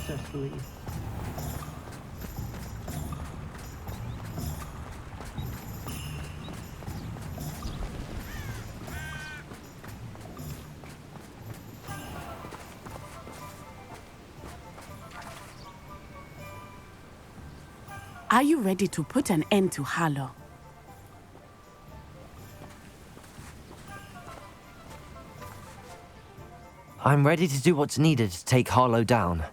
successfully. Are you ready to put an end to Harlow? I'm ready to do what's needed to take Harlow down.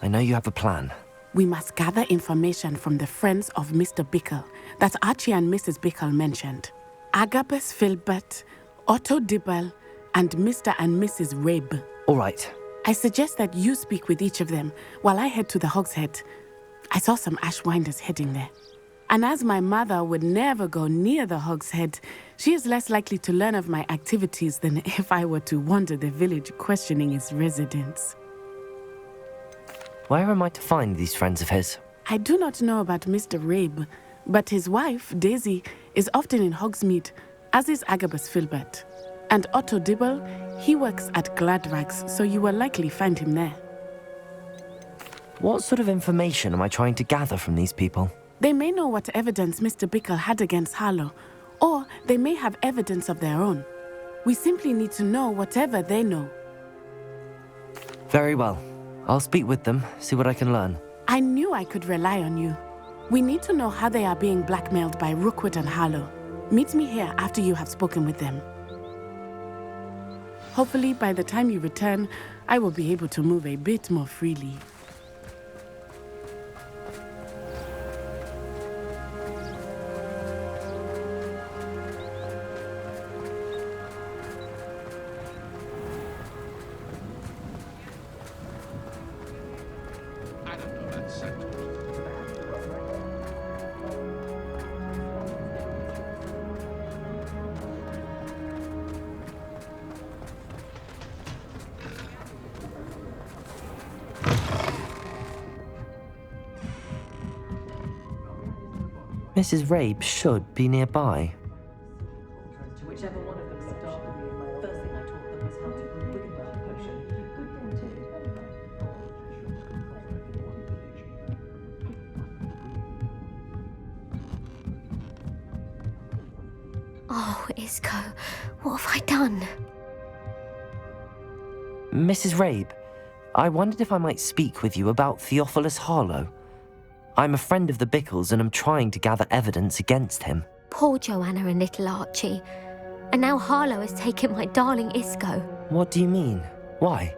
I know you have a plan. We must gather information from the friends of Mr. Bickle that Archie and Mrs. Bickle mentioned. Agabus Filbert, Otto Dibble, and Mr. and Mrs. Rabe. All right. I suggest that you speak with each of them while I head to the Hog's Head. I saw some Ashwinders heading there. And as my mother would never go near the Hog's Head, she is less likely to learn of my activities than if I were to wander the village questioning its residents. Where am I to find these friends of his? I do not know about Mr. Rabe, but his wife, Daisy, is often in Hogsmeade, as is Agabus Filbert. And Otto Dibble, he works at Gladrags, so you will likely find him there. What sort of information am I trying to gather from these people? They may know what evidence Mr. Bickle had against Harlow, or they may have evidence of their own. We simply need to know whatever they know. Very well. I'll speak with them, see what I can learn. I knew I could rely on you. We need to know how they are being blackmailed by Rookwood and Harlow. Meet me here after you have spoken with them. Hopefully, by the time you return, I will be able to move a bit more freely. Mrs. Rabe should be nearby. Whichever one of them started me, first thing I taught them was how to brew Wickenburg potion. Good then too. Oh, Isco, what have I done? Mrs. Rabe, I wondered if I might speak with you about Theophilus Harlow. I'm a friend of the Bickles and I'm trying to gather evidence against him. Poor Joanna and little Archie. And now Harlow has taken my darling Isco. What do you mean? Why?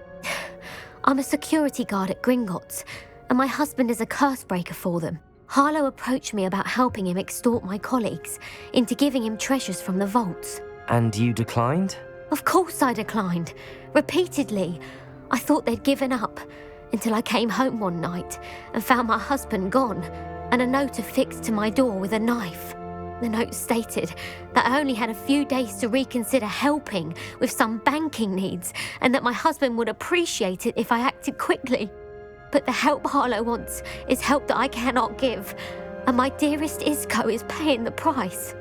I'm a security guard at Gringotts, and my husband is a curse breaker for them. Harlow approached me about helping him extort my colleagues into giving him treasures from the vaults. And you declined? Of course I declined. Repeatedly. I thought they'd given up, until I came home one night and found my husband gone, and a note affixed to my door with a knife. The note stated that I only had a few days to reconsider helping with some banking needs, and that my husband would appreciate it if I acted quickly. But the help Harlow wants is help that I cannot give, and my dearest Isco is paying the price.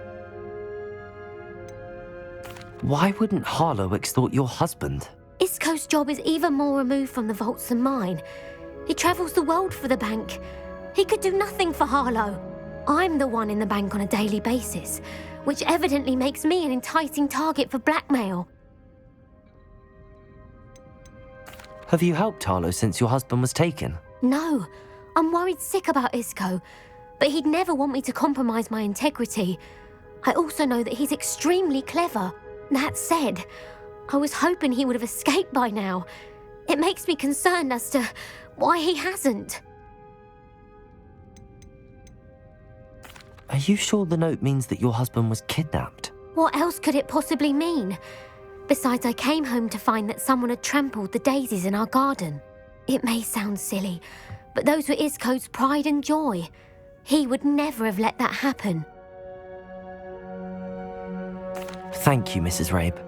Why wouldn't Harlow extort your husband? Isco's job is even more removed from the vaults than mine. He travels the world for the bank. He could do nothing for Harlow. I'm the one in the bank on a daily basis, which evidently makes me an enticing target for blackmail. Have you helped Harlow since your husband was taken? No, I'm worried sick about Isco, but he'd never want me to compromise my integrity. I also know that he's extremely clever. That said, I was hoping he would have escaped by now. It makes me concerned as to why he hasn't. Are you sure the note means that your husband was kidnapped? What else could it possibly mean? Besides, I came home to find that someone had trampled the daisies in our garden. It may sound silly, but those were Isco's pride and joy. He would never have let that happen. Thank you, Mrs. Rabe.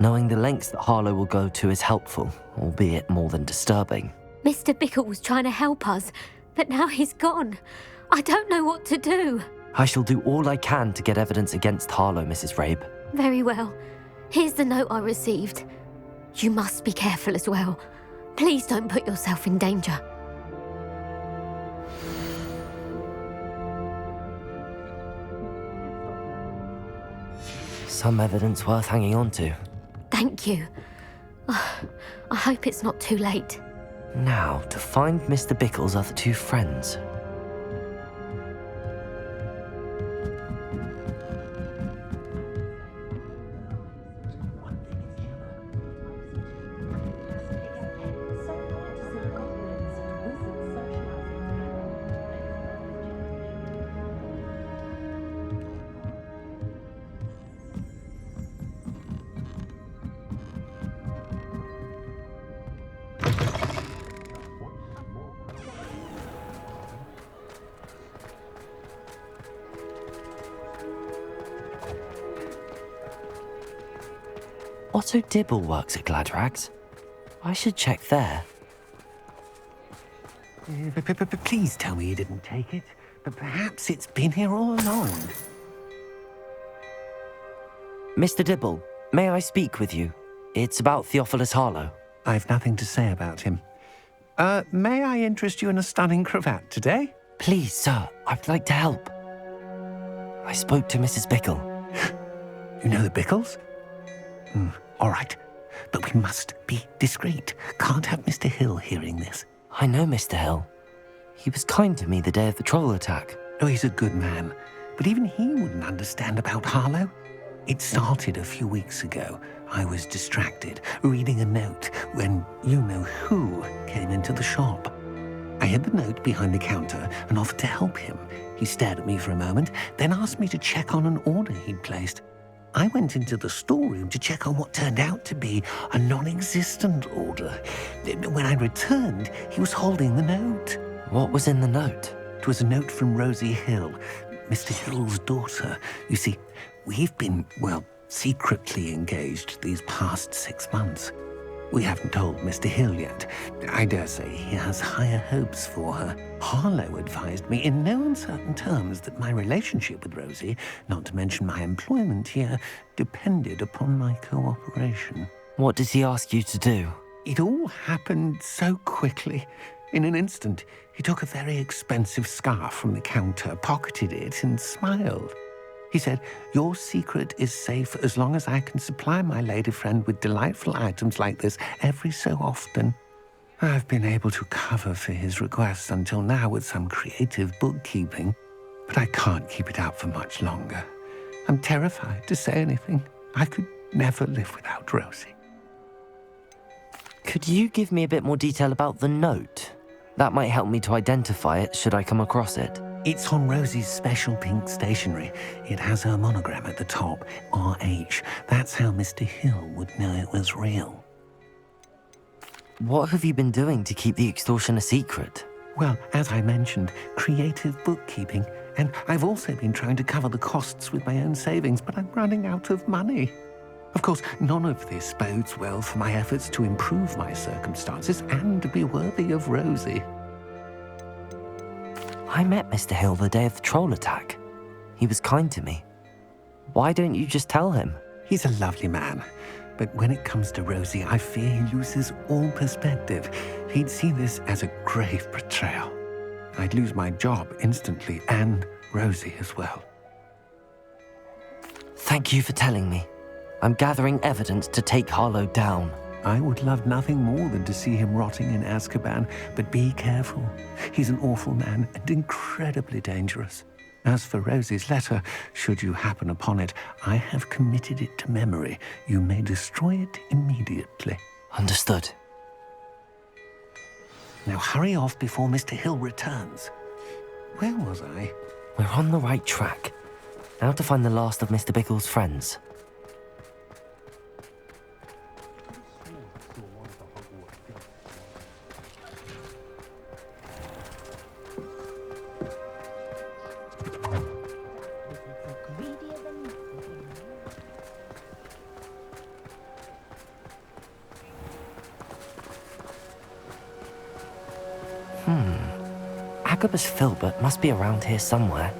Knowing the lengths that Harlow will go to is helpful, albeit more than disturbing. Mr. Bickle was trying to help us, but now he's gone. I don't know what to do. I shall do all I can to get evidence against Harlow, Mrs. Rabe. Very well. Here's the note I received. You must be careful as well. Please don't put yourself in danger. Some evidence worth hanging on to. Thank you. I hope it's not too late. Now, to find Mr. Bickle's other two friends. Otto Dibble works at Gladrags. I should check there. Please tell me you didn't take it. But perhaps it's been here all along. Mr. Dibble, may I speak with you? It's about Theophilus Harlow. I've nothing to say about him. May I interest you in a stunning cravat today? Please, sir, I'd like to help. I spoke to Mrs. Bickle. You know the Bickles? All right. But we must be discreet. Can't have Mr. Hill hearing this. I know Mr. Hill. He was kind to me the day of the troll attack. Oh, he's a good man. But even he wouldn't understand about Harlow. It started a few weeks ago. I was distracted, reading a note, when you-know-who came into the shop. I hid the note behind the counter and offered to help him. He stared at me for a moment, then asked me to check on an order he'd placed. I went into the storeroom to check on what turned out to be a non-existent order. When I returned, he was holding the note. What was in the note? It was a note from Rosie Hill, Mr. Hill's daughter. You see, we've been, secretly engaged these past 6 months. We haven't told Mr. Hill yet. I dare say he has higher hopes for her. Harlow advised me in no uncertain terms that my relationship with Rosie, not to mention my employment here, depended upon my cooperation. What did he ask you to do? It all happened so quickly. In an instant, he took a very expensive scarf from the counter, pocketed it, and smiled. He said, "Your secret is safe as long as I can supply my lady friend with delightful items like this every so often." I've been able to cover for his requests until now with some creative bookkeeping, but I can't keep it up for much longer. I'm terrified to say anything. I could never live without Rosie. Could you give me a bit more detail about the note? That might help me to identify it should I come across it. It's on Rosie's special pink stationery. It has her monogram at the top, RH. That's how Mr. Hill would know it was real. What have you been doing to keep the extortion a secret? Well, as I mentioned, creative bookkeeping. And I've also been trying to cover the costs with my own savings, but I'm running out of money. Of course, none of this bodes well for my efforts to improve my circumstances and to be worthy of Rosie. I met Mr. Hill the day of the troll attack. He was kind to me. Why don't you just tell him? He's a lovely man. But when it comes to Rosie, I fear he loses all perspective. He'd see this as a grave betrayal. I'd lose my job instantly, and Rosie as well. Thank you for telling me. I'm gathering evidence to take Harlow down. I would love nothing more than to see him rotting in Azkaban, but be careful. He's an awful man and incredibly dangerous. As for Rosie's letter, should you happen upon it, I have committed it to memory. You may destroy it immediately. Understood. Now hurry off before Mr. Hill returns. Where was I? We're on the right track. Now to find the last of Mr. Bickle's friends. Agabus Filbert must be around here somewhere.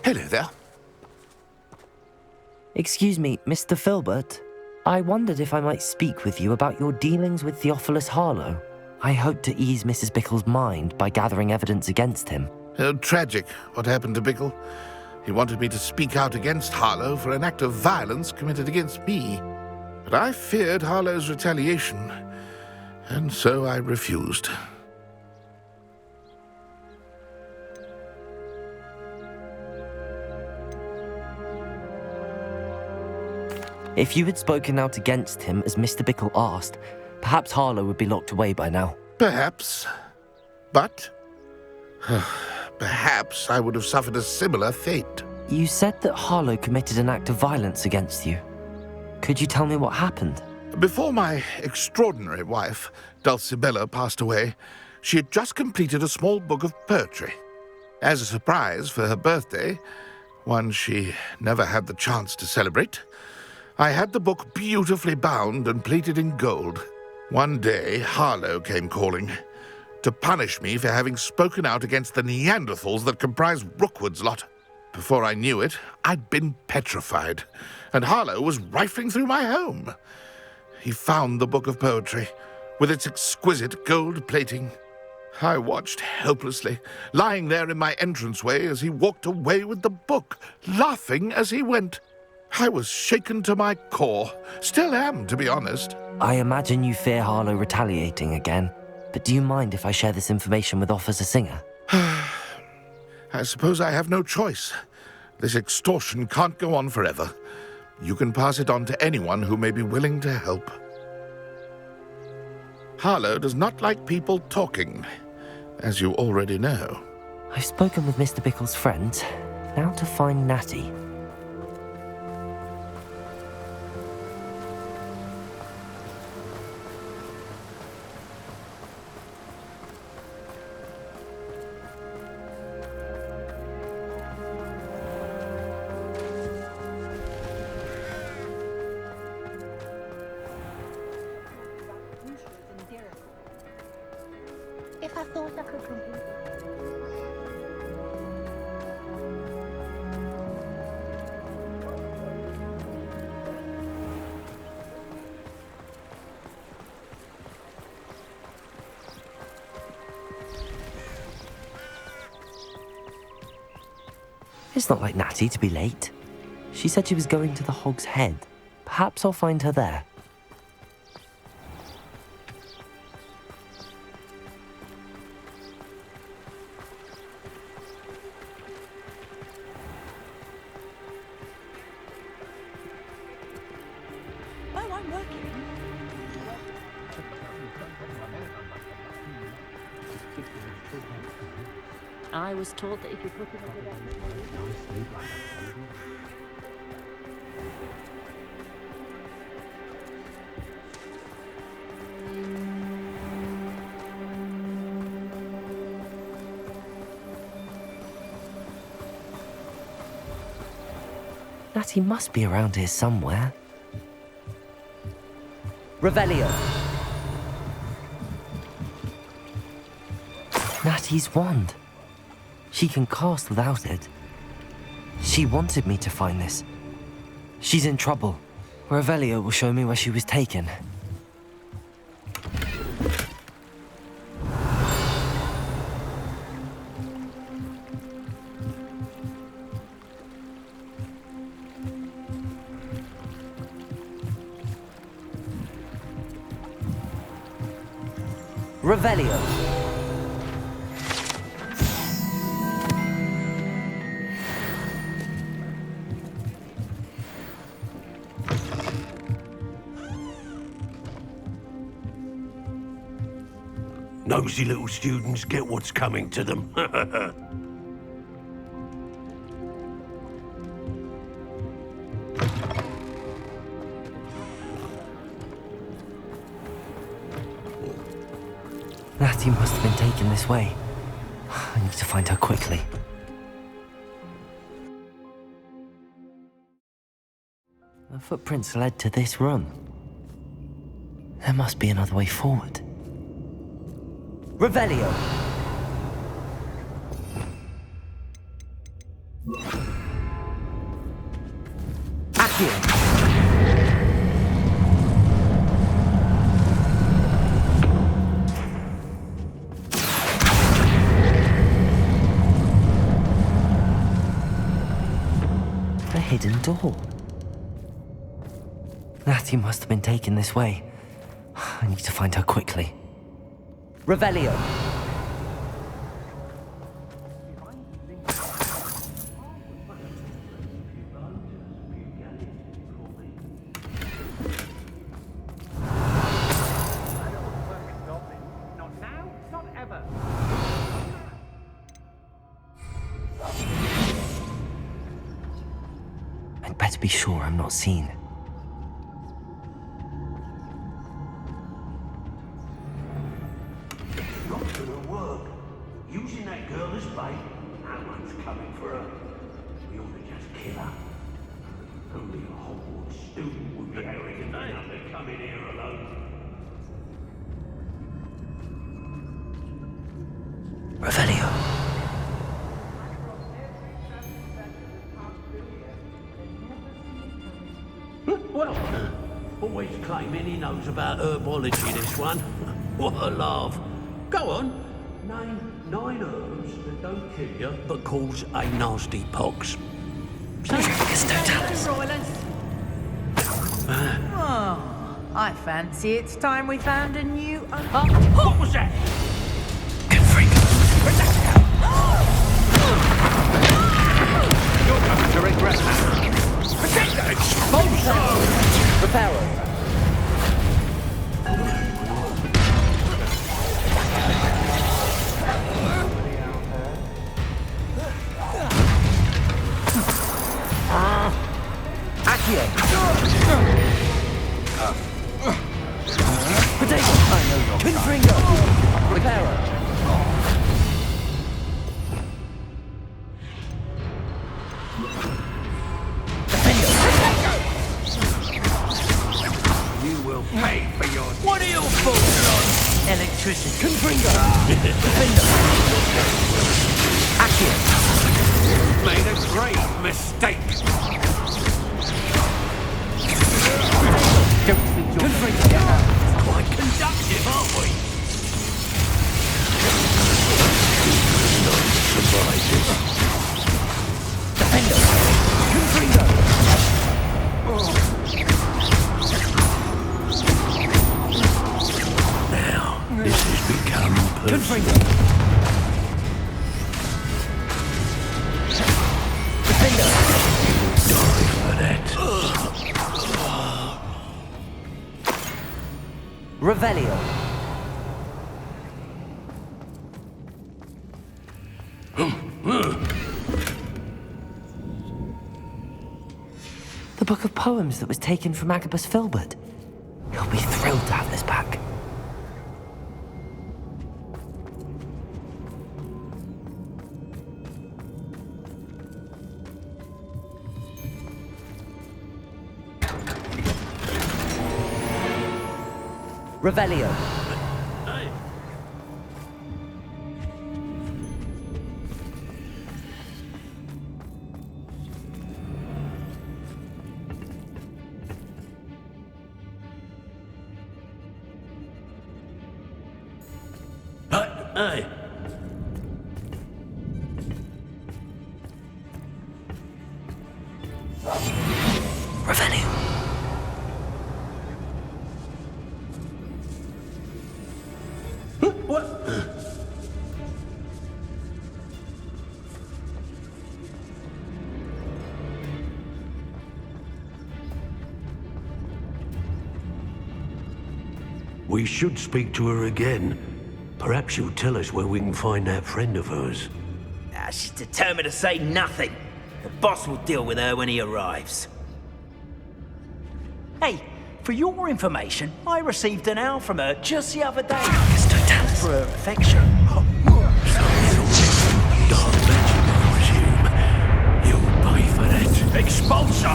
Hello there. Excuse me, Mr. Filbert. I wondered if I might speak with you about your dealings with Theophilus Harlow. I hope to ease Mrs. Bickle's mind by gathering evidence against him. Tragic, what happened to Bickle. He wanted me to speak out against Harlow for an act of violence committed against me. But I feared Harlow's retaliation, and so I refused. If you had spoken out against him as Mr. Bickle asked, perhaps Harlow would be locked away by now. Perhaps. But perhaps I would have suffered a similar fate. You said that Harlow committed an act of violence against you. Could you tell me what happened? Before my extraordinary wife, Dulcibella, passed away, she had just completed a small book of poetry. As a surprise for her birthday, one she never had the chance to celebrate, I had the book beautifully bound and plated in gold. One day, Harlow came calling to punish me for having spoken out against the Neanderthals that comprise Rookwood's lot. Before I knew it, I'd been petrified, and Harlow was rifling through my home. He found the book of poetry, with its exquisite gold plating. I watched helplessly, lying there in my entranceway as he walked away with the book, laughing as he went. I was shaken to my core. Still am, to be honest. I imagine you fear Harlow retaliating again, but do you mind if I share this information with Officer Singer? I suppose I have no choice. This extortion can't go on forever. You can pass it on to anyone who may be willing to help. Harlow does not like people talking, as you already know. I've spoken with Mr. Bickle's friends. Now to find Natty. If I thought I could complete it. It's not like Natty to be late. She said she was going to the Hog's Head. Perhaps I'll find her there. I was told that if you put it over there... Natty must be around here somewhere. Revelio! Natty's wand. She can cast without it. She wanted me to find this. She's in trouble. Revelio will show me where she was taken. Revelio! Nosy little students get what's coming to them. Natty must have been taken this way. I need to find her quickly. The footprints led to this room. There must be another way forward. Revelio! Accio! hidden door. Natty must have been taken this way. I need to find her quickly. Revelio! I'd better be sure I'm not seen. Not gonna work. Using that girl as bait, no one's coming for her. We ought to just kill her. Only a Hogwarts student would be arrogant enough to come in here alone. Revelio. Well, always claiming he knows about herbology, this one. What a laugh. Go on, name 9 herbs that don't kill you, but cause a nasty pox. Oh, I fancy it's time we found a new... What was that? You're going to regret that. Expulsion! Reparo. Accio. Potato. Confringo. Reparo. You will pay for your... What are your thoughts on electricity? Confringo. Defender. Accio. Made a great mistake. Don't think you're Quite conductive, aren't we? Not surprising. Defender. Confringo. Now, this has become personal. Confringo. Defender. Die for that. Revelio. The book of poems that was taken from Agabus Filbert. He'll be thrilled to have this back. Revelio. Hey. Revelio. What? We should speak to her again. Perhaps she'll tell us where we can find that friend of hers. She's determined to say nothing. The boss will deal with her when he arrives. Hey, for your information, I received an owl from her just the other day. For her affection. Dark magic, I presume. You'll pay for that. Expulso!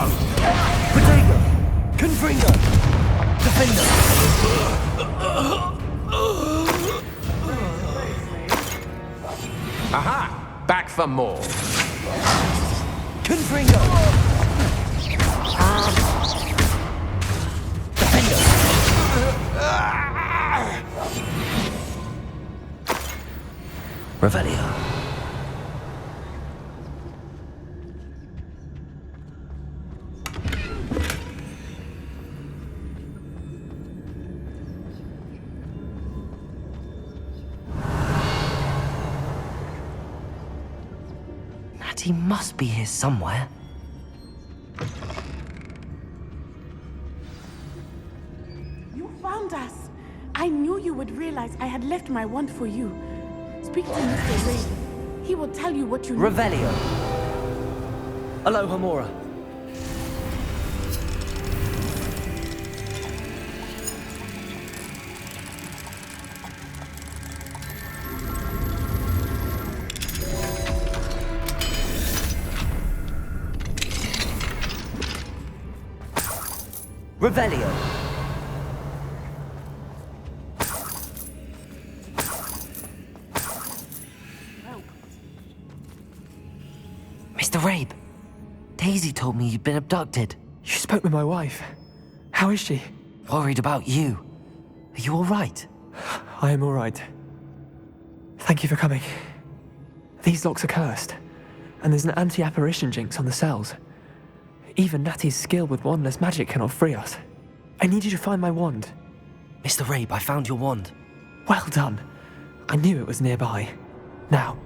Potato. Confringo. Defender. Aha! Back for more. Confringo. Defender. Revelio. She must be here somewhere. You found us. I knew you would realize I had left my wand for you. Speak to Mr. Ray. He will tell you what you need. Revelio. Aloha Mora. Revelio. Mr. Rabe, Daisy told me you'd been abducted. You spoke with my wife. How is she? Worried about you. Are you all right? I am all right. Thank you for coming. These locks are cursed, and there's an anti-apparition jinx on the cells. Even Natty's skill with wandless magic cannot free us. I need you to find my wand. Mr. Rabe, I found your wand. Well done. I knew it was nearby. Now,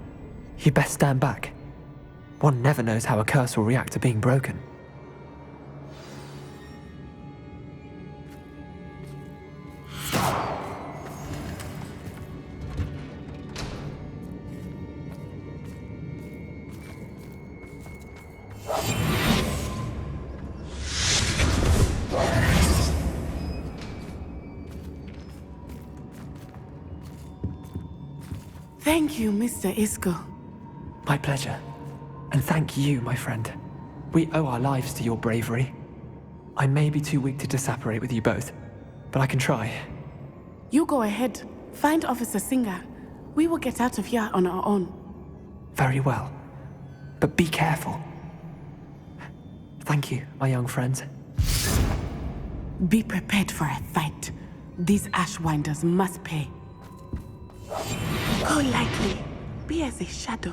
you best stand back. One never knows how a curse will react to being broken. Thank you, Mr. Isco. My pleasure. And thank you, my friend. We owe our lives to your bravery. I may be too weak to disapparate with you both, but I can try. You go ahead. Find Officer Singer. We will get out of here on our own. Very well. But be careful. Thank you, my young friends. Be prepared for a fight. These Ashwinders must pay. Go lightly. Be as a shadow.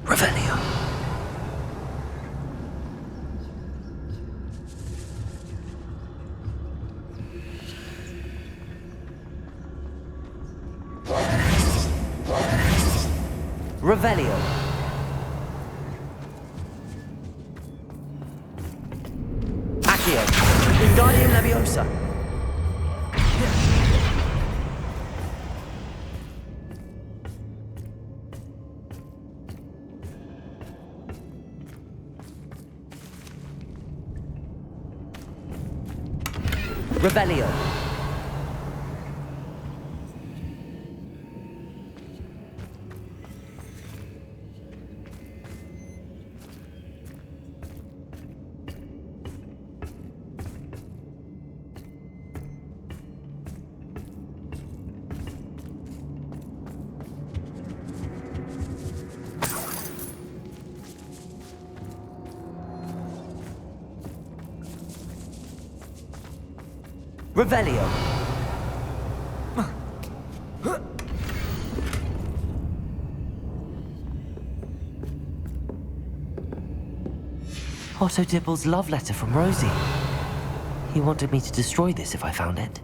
Revelio. Revelio. Accio. Wingardium Leviosa. Revelio. Revelio. Otto Dibble's love letter from Rosie. He wanted me to destroy this if I found it.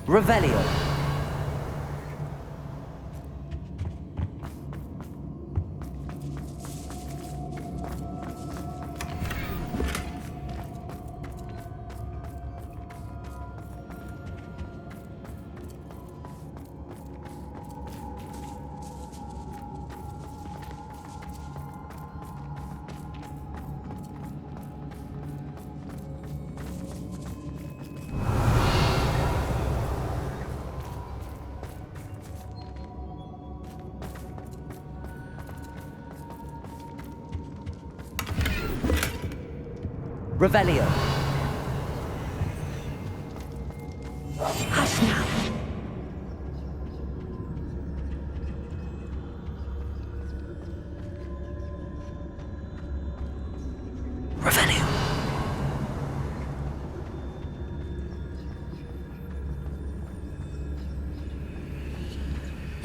Revelio. Revelio. Hush now.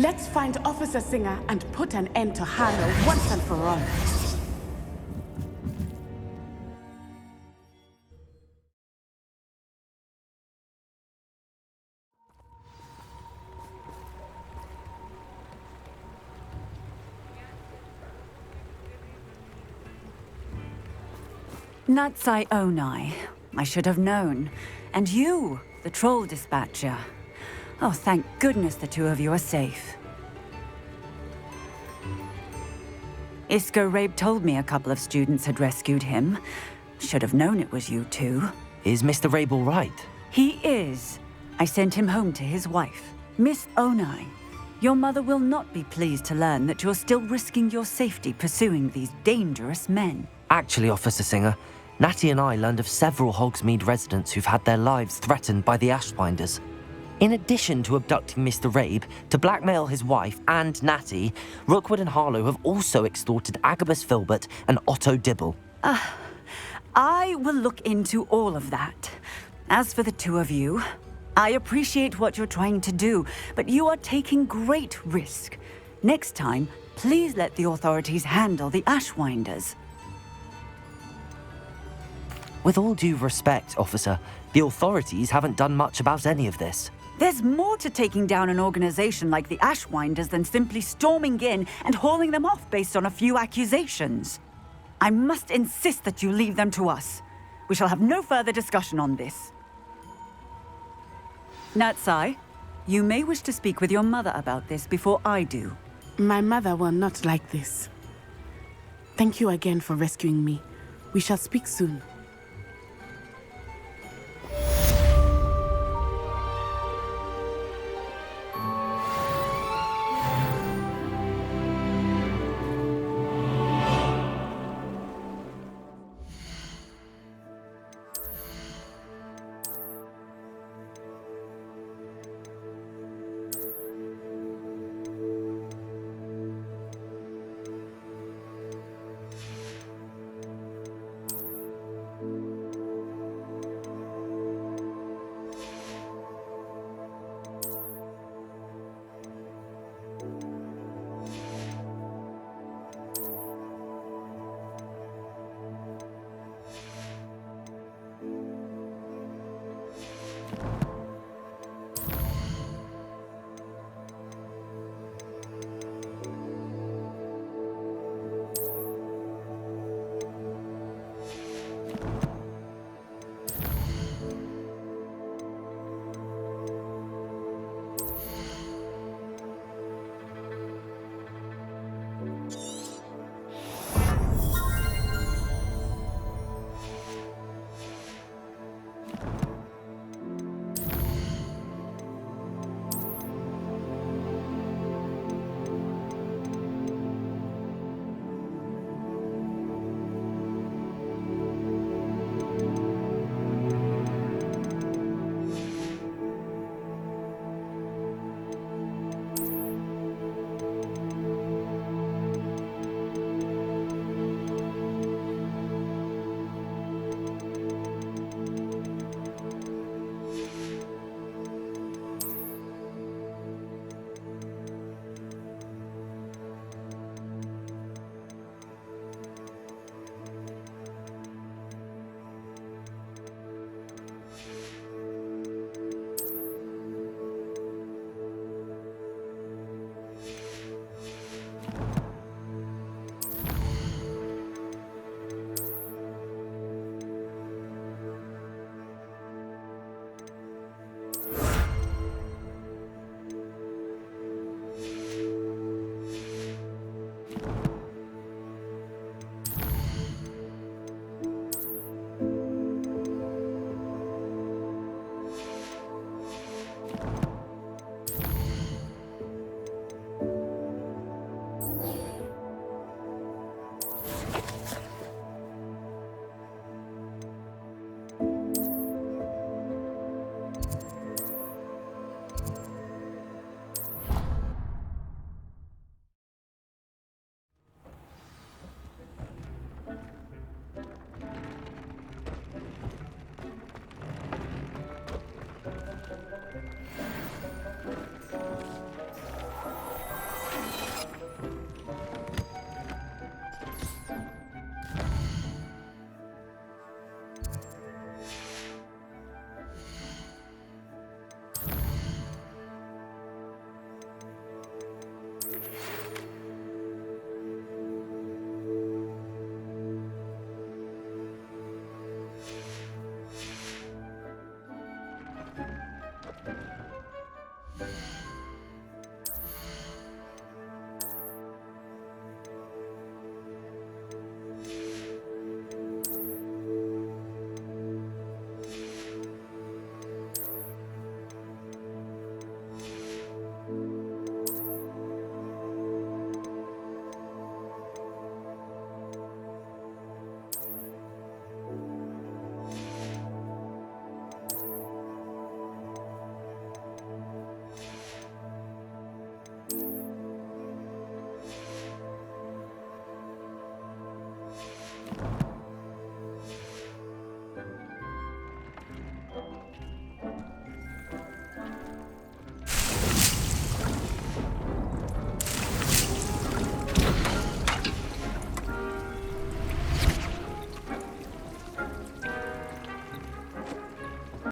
Let's find Officer Singer and put an end to Harlow once and for all. Natsai Onai. I should have known. And you, the troll dispatcher. Oh, thank goodness the two of you are safe. Isco Rabe told me a couple of students had rescued him. Should have known it was you two. Is Mr. Rabe all right? He is. I sent him home to his wife, Miss Onai. Your mother will not be pleased to learn that you're still risking your safety pursuing these dangerous men. Actually, Officer Singer, Natty and I learned of several Hogsmeade residents who've had their lives threatened by the Ashbinders. In addition to abducting Mr. Rabe to blackmail his wife and Natty, Rookwood and Harlow have also extorted Agabus Filbert and Otto Dibble. I will look into all of that. As for the two of you, I appreciate what you're trying to do, but you are taking great risk. Next time, please let the authorities handle the Ashwinders. With all due respect, officer, the authorities haven't done much about any of this. There's more to taking down an organization like the Ashwinders than simply storming in and hauling them off based on a few accusations. I must insist that you leave them to us. We shall have no further discussion on this. Natsai, you may wish to speak with your mother about this before I do. My mother will not like this. Thank you again for rescuing me. We shall speak soon.